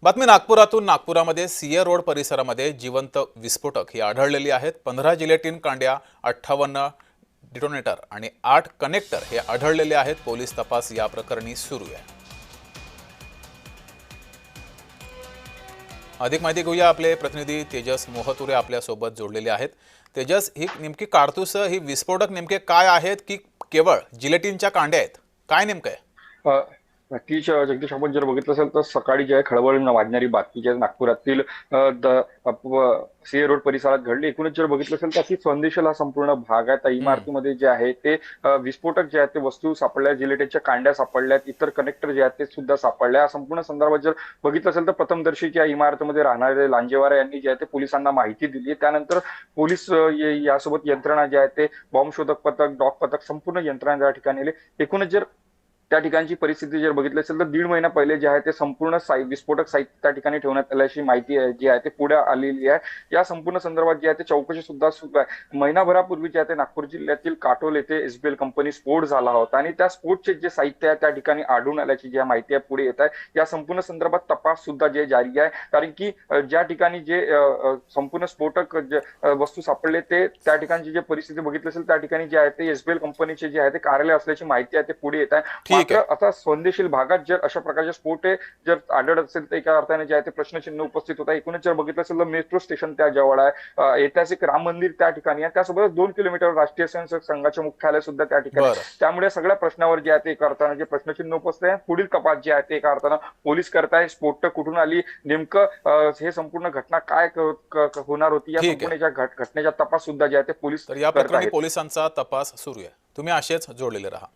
बातमी नागपुरातून. नागपुरामध्ये सिंह रोड परिसरामध्ये जिवंत विस्फोटक ही आढळलेली आहेत. 15 जिलेटिन कांड्या, 58 डिटोनेटर आणि 8 कनेक्टर हे आढळलेले आहेत. पोलीस तपास या प्रकरणी सुरू आहे. अधिक माहिती घेऊया. आपले प्रतिनिधी तेजस मोहतुरे आपल्या सोबत जोडलेले आहेत. तेजस, ही नेमकी कारतूस, ही विस्फोटक नेमके काय आहेत की केवळ जिलेटिनच्या कांड्या आहेत? काय नेमकं आहे? अ, नक्कीच जगदीश, आपण जर बघितलं असेल तर सकाळी जी आहे खळबळ वाजणारी बातमी जी आहे नागपुरातील सीए रोड परिसरात घडली. एकूणच जर बघितलं असेल तर अति संदेशाल हा संपूर्ण भाग आहे. त्या इमारतीमध्ये जे आहे ते विस्फोटक जे आहेत ते वस्तू सापडल्या, जिलेटिनच्या कांड्या सापडल्यात, इतर कनेक्टर जे आहेत ते सुद्धा सापडल्या. या संपूर्ण संदर्भात जर बघितलं असेल तर प्रथमदर्शी या इमारतीमध्ये राहणारे लांजेवार यांनी जे आहे ते पोलिसांना माहिती दिली. त्यानंतर पोलीस यासोबत यंत्रणा जे आहे ते बॉम्ब शोधक पथक, डॉग पथक, संपूर्ण यंत्रणा त्या ठिकाणी आली. एकूणच जर त्या ठिकाणची परिस्थिती जर बघितली असेल तर 1.5 महिना पहिले जे आहे ते संपूर्ण विस्फोटक साहित्य त्या ठिकाणी ठेवण्यात आल्याची माहिती आहे जी आहे ते पुढे आलेली आहे. या संपूर्ण संदर्भात जी आहे ते चौकशी सुद्धा सुरू आहे. महिनाभरापूर्वी जे आहे ते नागपूर जिल्ह्यातील काटोल येथे एसबीएल कंपनी स्फोट झाला होता आणि त्या स्फोटचे जे साहित्य आहे त्या ठिकाणी आढळून आल्याची जी माहिती आहे पुढे येत आहे. या संपूर्ण संदर्भात तपास सुद्धा जे जारी आहे, कारण की ज्या ठिकाणी जे संपूर्ण स्फोटक वस्तू सापडले ते त्या ठिकाणची जे परिस्थिती बघितली असेल त्या ठिकाणी जे आहे ते एसबीएल कंपनीचे जे आहे ते कार्यालय असल्याची माहिती आहे ते पुढे येत आहे. ठीक मात्र आहे. आता संवेदनशील भागात जर अशा प्रकारचे स्फोट जर आढळत असेल तर एका अर्थाने जे आहे ते प्रश्नचिन्ह उपस्थित होता. एकूणच जर बघितलं असेल तर मेट्रो स्टेशन त्या जवळ आहे, ऐतिहासिक राम मंदिर त्या ठिकाणी आहे, त्यासोबतच 2 किलोमीटर राष्ट्रीय स्वयंसेवक संघाचे मुख्यालय सुद्धा त्या ठिकाणी आहे. बरं. त्यामुळे सगळ्या प्रश्नावर जे आहे ते एका अर्थाने जे प्रश्नचिन्ह उपस्थित आहे. पुढील तपास जे आहे ते एका अर्थानं पोलीस करताय. स्फोटक कुठून आली, नेमकं हे संपूर्ण घटना काय होणार होती, या ठीक आहे. संपूर्ण घटनेचा तपास सुद्धा जे आहे ते पोलीस तर या करत प्रकरणी आहेत. पोलिसांचा तपास सुरू आहे. तुम्ही असेच जोडलेले राहा.